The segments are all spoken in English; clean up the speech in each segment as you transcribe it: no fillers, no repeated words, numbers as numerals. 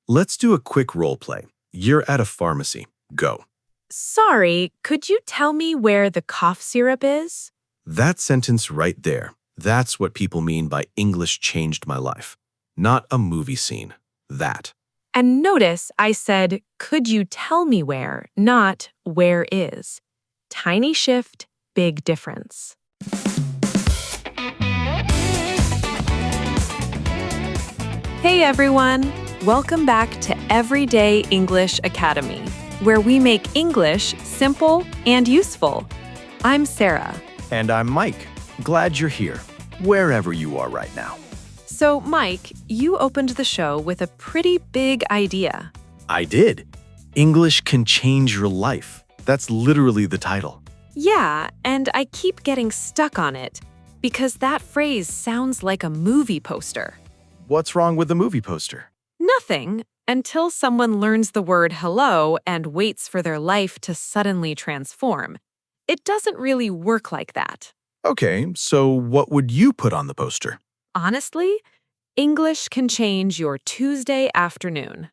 Let's do a quick role play. You're at a pharmacy. Go. Sorry, could you tell me where the cough syrup is? That sentence right there. That's what people mean by English changed my life. Not a movie scene. That. And notice I said, could you tell me where, not where is. Tiny shift, big difference. Hey everyone! Welcome back to Everyday English Academy, where we make English simple and useful. I'm Sarah. And I'm Mike. Glad you're here, wherever you are right now. So, Mike, you opened the show with a pretty big idea. I did. English can change your life. That's literally the title. Yeah, and I keep getting stuck on it because that phrase sounds like a movie poster. What's wrong with the movie poster? Nothing until someone learns the word hello and waits for their life to suddenly transform. It doesn't really work like that. Okay, so what would you put on the poster? Honestly, English can change your Tuesday afternoon.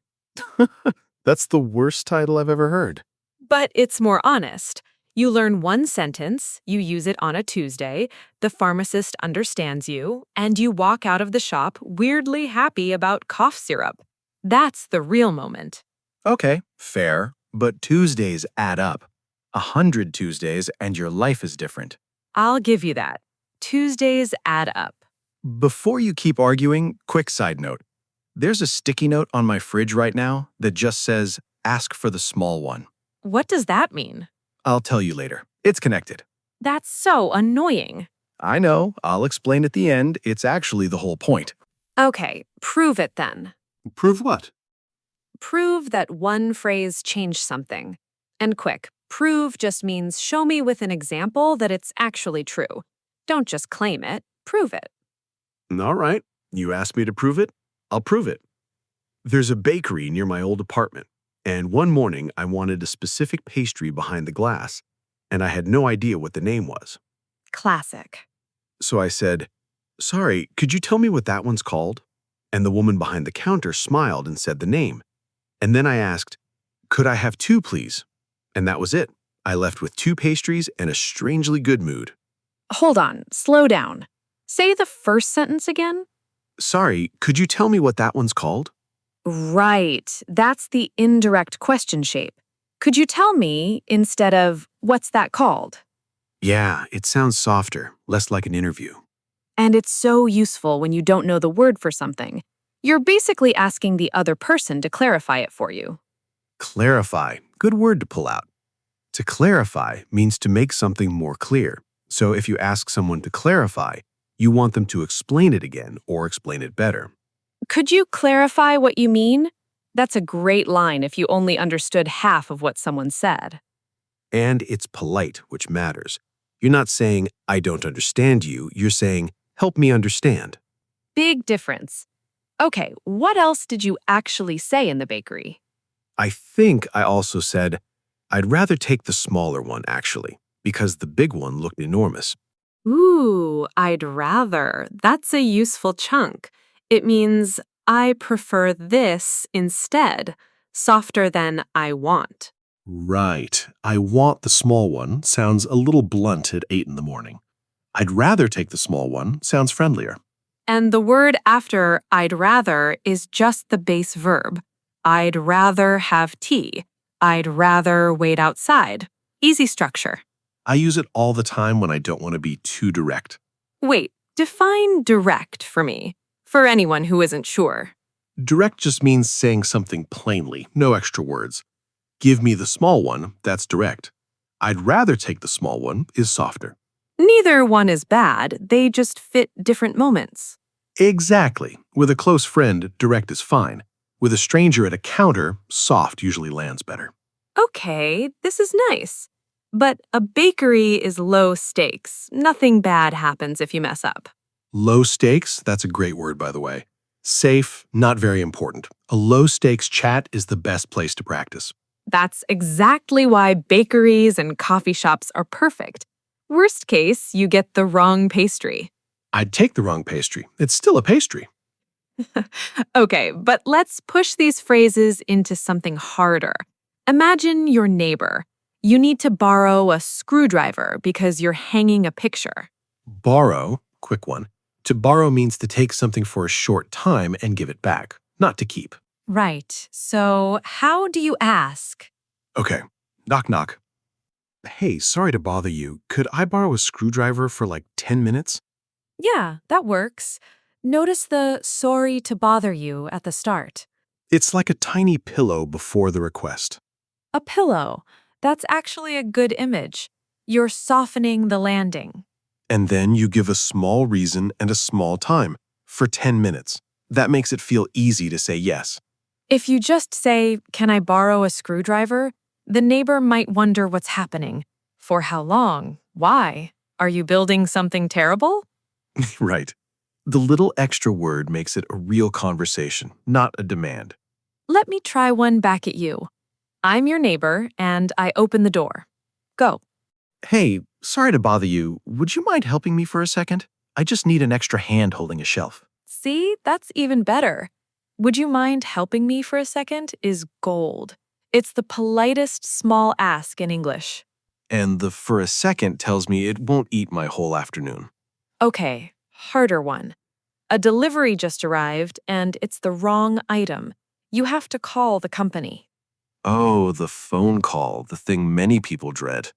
That's the worst title I've ever heard. But it's more honest. You learn one sentence, you use it on a Tuesday, the pharmacist understands you, and you walk out of the shop weirdly happy about cough syrup. That's the real moment. Okay, fair, but Tuesdays add up. 100 Tuesdays and your life is different. I'll give you that. Tuesdays add up. Before you keep arguing, quick side note. There's a sticky note on my fridge right now that just says, ask for the small one. What does that mean? I'll tell you later. It's connected. That's so annoying. I know. I'll explain at the end. It's actually the whole point. Okay, prove it then. Prove what? Prove that one phrase changed something. And quick, prove just means show me with an example that it's actually true. Don't just claim it, prove it. All right. You asked me to prove it? I'll prove it. There's a bakery near my old apartment, and one morning I wanted a specific pastry behind the glass, and I had no idea what the name was. Classic. So I said, sorry, could you tell me what that one's called? And the woman behind the counter smiled and said the name. And then I asked, could I have two, please? And that was it. I left with two pastries and a strangely good mood. Hold on, slow down. Say the first sentence again. Sorry, could you tell me what that one's called? Right, that's the indirect question shape. Could you tell me instead of, what's that called? Yeah, it sounds softer, less like an interview. And it's so useful when you don't know the word for something. You're basically asking the other person to clarify it for you. Clarify, good word to pull out. To clarify means to make something more clear. So if you ask someone to clarify, you want them to explain it again or explain it better. Could you clarify what you mean? That's a great line if you only understood half of what someone said. And it's polite, which matters. You're not saying, I don't understand you. You're saying, help me understand. Big difference. Okay, what else did you actually say in the bakery? I think I also said, I'd rather take the smaller one, actually, because the big one looked enormous. Ooh, I'd rather. That's a useful chunk. It means I prefer this instead, softer than I want. Right. I want the small one sounds a little blunt at 8 in the morning. I'd rather take the small one sounds friendlier. And the word after I'd rather is just the base verb. I'd rather have tea. I'd rather wait outside. Easy structure. I use it all the time when I don't want to be too direct. Wait, define direct for me, for anyone who isn't sure. Direct just means saying something plainly, no extra words. Give me the small one, that's direct. I'd rather take the small one is softer. Neither one is bad, they just fit different moments. Exactly. With a close friend, direct is fine. With a stranger at a counter, soft usually lands better. Okay, this is nice. But a bakery is low stakes. Nothing bad happens if you mess up. Low stakes, that's a great word, by the way. Safe, not very important. A low-stakes chat is the best place to practice. That's exactly why bakeries and coffee shops are perfect. Worst case, you get the wrong pastry. I'd take the wrong pastry. It's still a pastry. Okay, but let's push these phrases into something harder. Imagine your neighbor. You need to borrow a screwdriver because you're hanging a picture. Borrow, quick one. To borrow means to take something for a short time and give it back, not to keep. Right. So, how do you ask? Okay. Knock, knock. Hey, sorry to bother you. Could I borrow a screwdriver for like 10 minutes? Yeah, that works. Notice the sorry to bother you at the start. It's like a tiny pillow before the request. A pillow. That's actually a good image. You're softening the landing. And then you give a small reason and a small time for 10 minutes. That makes it feel easy to say yes. If you just say, "Can I borrow a screwdriver?" the neighbor might wonder what's happening. For how long? Why? Are you building something terrible? Right. The little extra word makes it a real conversation, not a demand. Let me try one back at you. I'm your neighbor, and I open the door. Go. Hey, sorry to bother you. Would you mind helping me for a second? I just need an extra hand holding a shelf. See, that's even better. Would you mind helping me for a second is gold. It's the politest small ask in English. And the for a second tells me it won't eat my whole afternoon. Okay, harder one. A delivery just arrived, and it's the wrong item. You have to call the company. Oh, the phone call, the thing many people dread.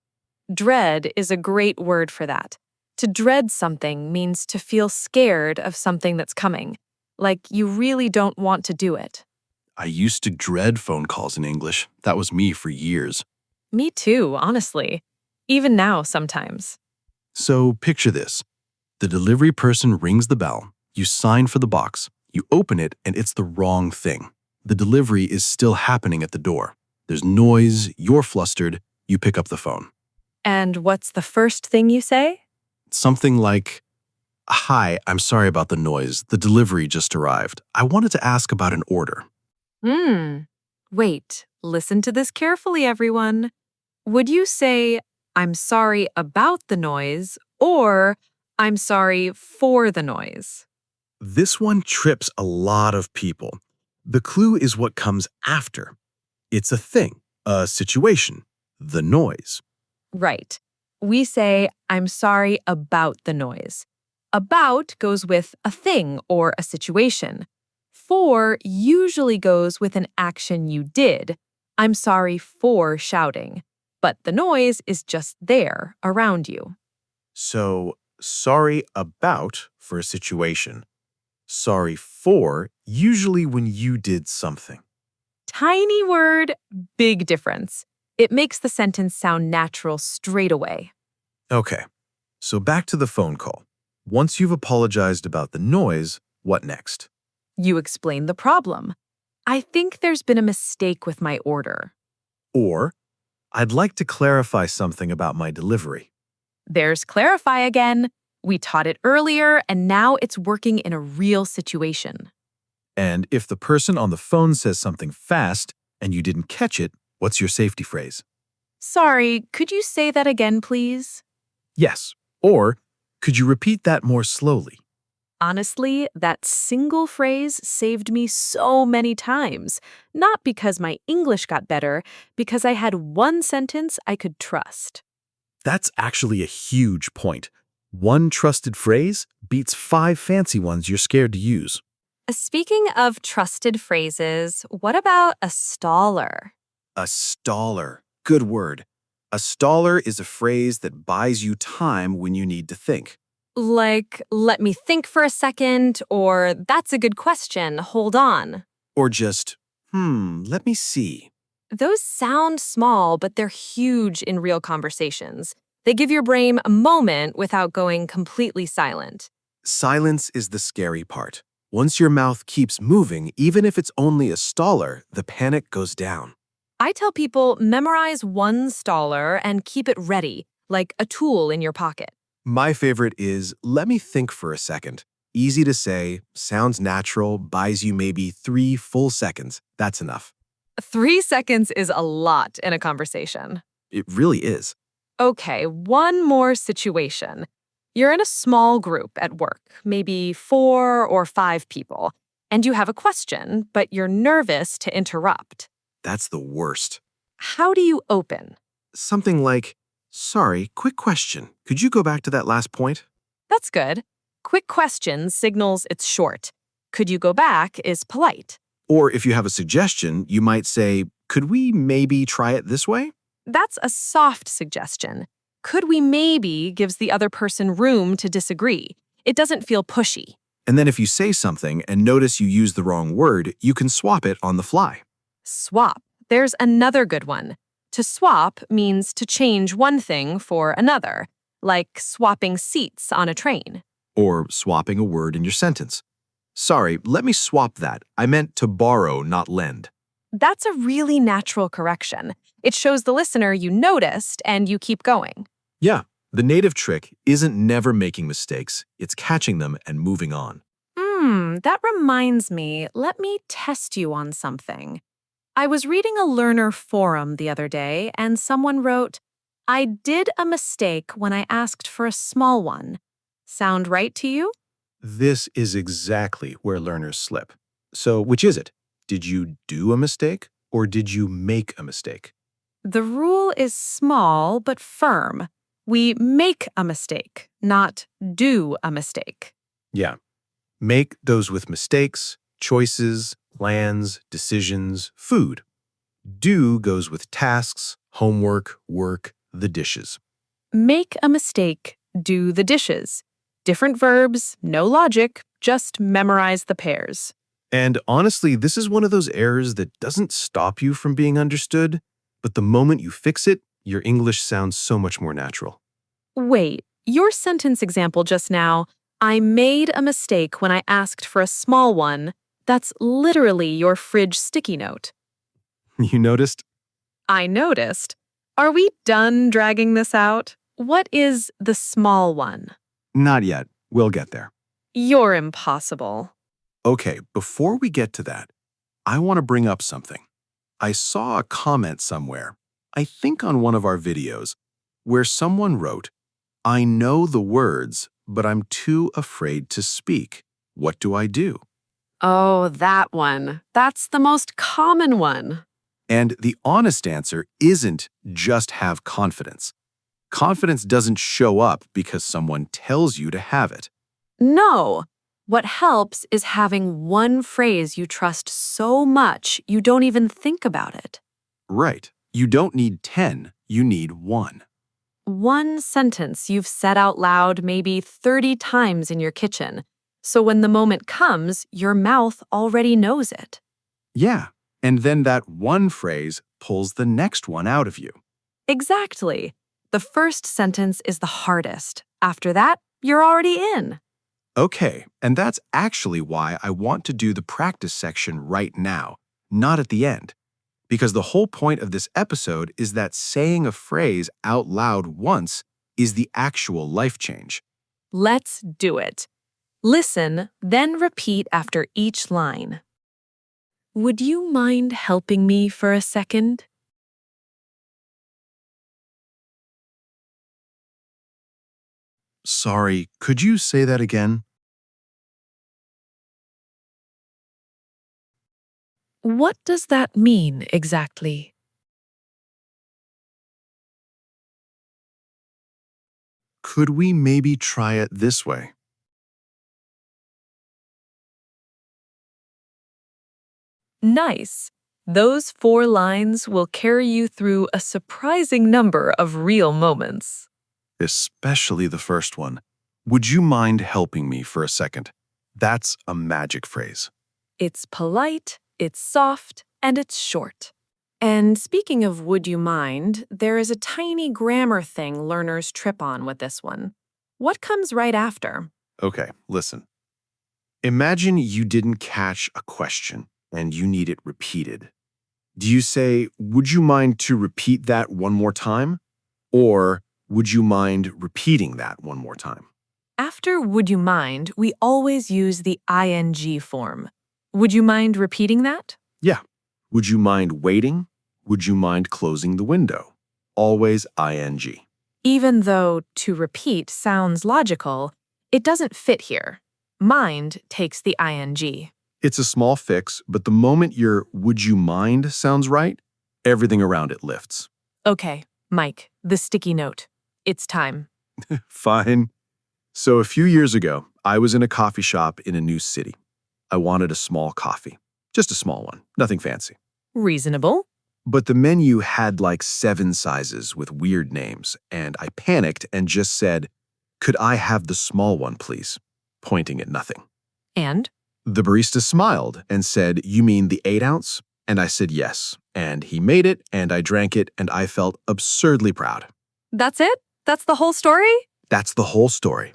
Dread is a great word for that. To dread something means to feel scared of something that's coming, like you really don't want to do it. I used to dread phone calls in English. That was me for years. Me too, honestly. Even now, sometimes. So picture this. The delivery person rings the bell. You sign for the box. You open it, and it's the wrong thing. The delivery is still happening at the door. There's noise, you're flustered, you pick up the phone. And what's the first thing you say? Something like, "Hi, I'm sorry about the noise. The delivery just arrived. I wanted to ask about an order." Wait, listen to this carefully, everyone. Would you say, "I'm sorry about the noise," or "I'm sorry for the noise"? This one trips a lot of people. The clue is what comes after. It's a thing, a situation, the noise. Right. We say, "I'm sorry about the noise." About goes with a thing or a situation. For usually goes with an action you did. "I'm sorry for shouting." But the noise is just there, around you. So, sorry about for a situation. Sorry for usually when you did something. Tiny word, big difference. It makes the sentence sound natural straight away. Okay, so back to the phone call. Once you've apologized about the noise, what next? You explain the problem. "I think there's been a mistake with my order." Or, "I'd like to clarify something about my delivery." There's clarify again. We taught it earlier, and now it's working in a real situation. And if the person on the phone says something fast and you didn't catch it, what's your safety phrase? Sorry, could you say that again, please? Yes. Or, could you repeat that more slowly? Honestly, that single phrase saved me so many times. Not because my English got better, because I had one sentence I could trust. That's actually a huge point. One trusted phrase beats 5 fancy ones you're scared to use. Speaking of trusted phrases, what about a staller? A staller. Good word. A staller is a phrase that buys you time when you need to think. Like, "Let me think for a second," or "That's a good question, hold on." Or just, let me see. Those sound small, but they're huge in real conversations. They give your brain a moment without going completely silent. Silence is the scary part. Once your mouth keeps moving, even if it's only a staller, the panic goes down. I tell people memorize one staller and keep it ready, like a tool in your pocket. My favorite is, "Let me think for a second." Easy to say, sounds natural, buys you maybe 3 full seconds. That's enough. 3 seconds is a lot in a conversation. It really is. Okay, one more situation. You're in a small group at work, maybe 4 or 5 people, and you have a question, but you're nervous to interrupt. That's the worst. How do you open? Something like, sorry, quick question. Could you go back to that last point? That's good. Quick question signals it's short. Could you go back is polite. Or if you have a suggestion, you might say, could we maybe try it this way? That's a soft suggestion. Could we maybe gives the other person room to disagree. It doesn't feel pushy. And then if you say something and notice you use the wrong word, you can swap it on the fly. Swap. There's another good one. To swap means to change one thing for another, like swapping seats on a train. Or swapping a word in your sentence. Sorry, let me swap that. I meant to borrow, not lend. That's a really natural correction. It shows the listener you noticed and you keep going. Yeah, the native trick isn't never making mistakes, it's catching them and moving on. That reminds me, let me test you on something. I was reading a learner forum the other day and someone wrote, I did a mistake when I asked for a small one. Sound right to you? This is exactly where learners slip. So which is it? Did you do a mistake or did you make a mistake? The rule is small but firm. We make a mistake, not do a mistake. Yeah. Make goes with mistakes, choices, plans, decisions, food. Do goes with tasks, homework, work, the dishes. Make a mistake, do the dishes. Different verbs, no logic, just memorize the pairs. And honestly, this is one of those errors that doesn't stop you from being understood, but the moment you fix it, your English sounds so much more natural. Wait, your sentence example just now, I made a mistake when I asked for a small one. That's literally your fridge sticky note. You noticed? I noticed. Are we done dragging this out? What is the small one? Not yet. We'll get there. You're impossible. Okay, before we get to that, I want to bring up something. I saw a comment somewhere, I think on one of our videos, where someone wrote, I know the words, but I'm too afraid to speak. What do I do? Oh, that one. That's the most common one. And the honest answer isn't just have confidence. Confidence doesn't show up because someone tells you to have it. No. What helps is having one phrase you trust so much you don't even think about it. Right. You don't need 10, you need 1. One sentence you've said out loud maybe 30 times in your kitchen. So when the moment comes, your mouth already knows it. Yeah. And then that one phrase pulls the next one out of you. Exactly. The first sentence is the hardest. After that, you're already in. Okay, and that's actually why I want to do the practice section right now, not at the end. Because the whole point of this episode is that saying a phrase out loud once is the actual life change. Let's do it. Listen, then repeat after each line. Would you mind helping me for a second? Sorry, could you say that again? What does that mean exactly? Could we maybe try it this way? Nice. Those 4 lines will carry you through a surprising number of real moments. Especially the first one. Would you mind helping me for a second? That's a magic phrase. It's polite, it's soft, and it's short. And speaking of would you mind, there is a tiny grammar thing learners trip on with this one. What comes right after? Okay, listen. Imagine you didn't catch a question and you need it repeated. Do you say, would you mind to repeat that one more time? Or would you mind repeating that one more time? After would you mind, we always use the ing form. Would you mind repeating that? Yeah. Would you mind waiting? Would you mind closing the window? Always ing. Even though to repeat sounds logical, it doesn't fit here. Mind takes the ing. It's a small fix, but the moment your "would you mind" sounds right, everything around it lifts. Okay, Mike, the sticky note. It's time. Fine. So a few years ago, I was in a coffee shop in a new city. I wanted a small coffee. Just a small one, nothing fancy. Reasonable. But the menu had like 7 sizes with weird names, and I panicked and just said, "Could I have the small one, please?" Pointing at nothing. And? The barista smiled and said, "You mean the 8-ounce?" And I said yes. And he made it, and I drank it, and I felt absurdly proud. That's it? That's the whole story? That's the whole story.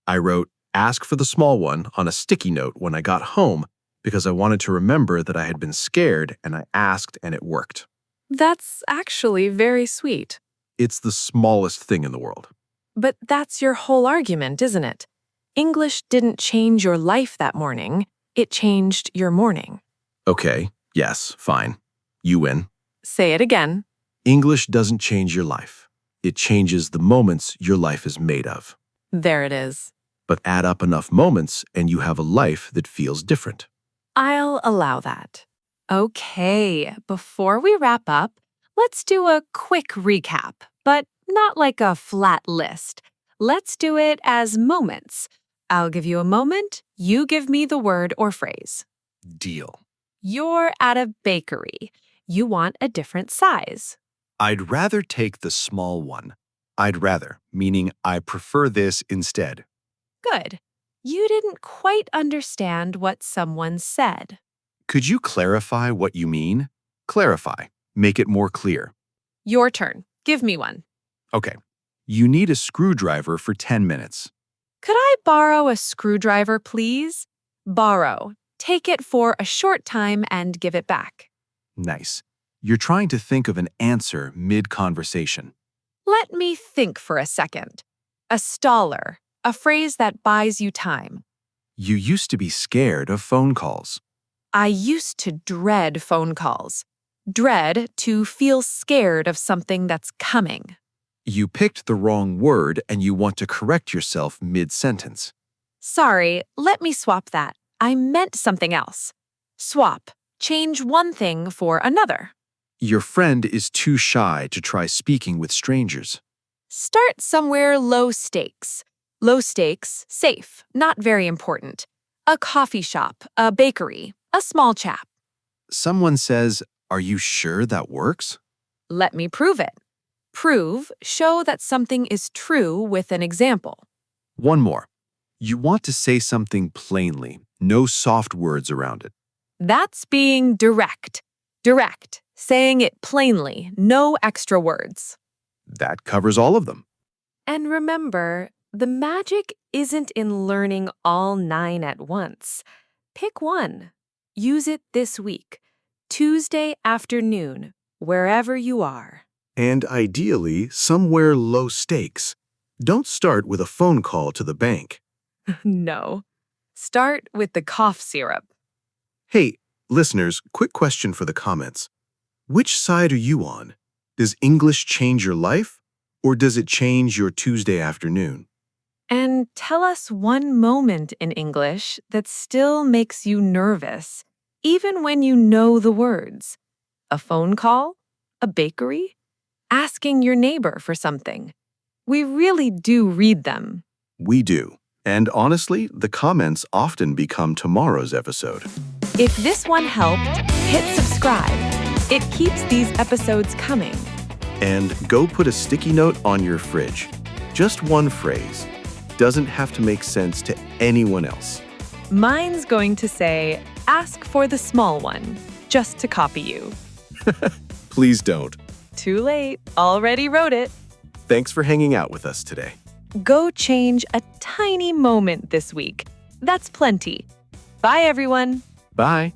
I wrote, "Ask for the small one" on a sticky note when I got home because I wanted to remember that I had been scared, and I asked, and it worked. That's actually very sweet. It's the smallest thing in the world. But that's your whole argument, isn't it? English didn't change your life that morning. It changed your morning. Okay, yes, fine. You win. Say it again. English doesn't change your life. It changes the moments your life is made of. There it is. But add up enough moments and you have a life that feels different. I'll allow that. Okay, before we wrap up, let's do a quick recap, but not like a flat list. Let's do it as moments. I'll give you a moment, you give me the word or phrase. Deal. You're at a bakery. You want a different size. I'd rather take the small one. I'd rather, meaning I prefer this instead. Good. You didn't quite understand what someone said. Could you clarify what you mean? Clarify. Make it more clear. Your turn. Give me one. Okay. You need a screwdriver for 10 minutes. Could I borrow a screwdriver, please? Borrow. Take it for a short time and give it back. Nice. You're trying to think of an answer mid-conversation. Let me think for a second. A staller, a phrase that buys you time. You used to be scared of phone calls. I used to dread phone calls. Dread, to feel scared of something that's coming. You picked the wrong word and you want to correct yourself mid-sentence. Sorry, let me swap that. I meant something else. Swap. Change one thing for another. Your friend is too shy to try speaking with strangers. Start somewhere low stakes. Low stakes, safe, not very important. A coffee shop, a bakery, a small chap. Someone says, "Are you sure that works?" Let me prove it. Prove, show that something is true with an example. One more. You want to say something plainly, no soft words around it. That's being direct. Direct, saying it plainly, no extra words. That covers all of them. And remember, the magic isn't in learning all 9 at once. Pick one. Use it this week, Tuesday afternoon, wherever you are. And ideally, somewhere low stakes. Don't start with a phone call to the bank. No. Start with the cough syrup. Hey, listeners, quick question for the comments. Which side are you on? Does English change your life, or does it change your Tuesday afternoon? And tell us one moment in English that still makes you nervous, even when you know the words. A phone call? A bakery? Asking your neighbor for something. We really do read them. We do. And honestly, the comments often become tomorrow's episode. If this one helped, hit subscribe. It keeps these episodes coming. And go put a sticky note on your fridge. Just one phrase. Doesn't have to make sense to anyone else. Mine's going to say, ask for the small one, just to copy you. Please don't. Too late, already wrote it. Thanks for hanging out with us today. Go change a tiny moment this week. That's plenty. Bye, everyone. Bye.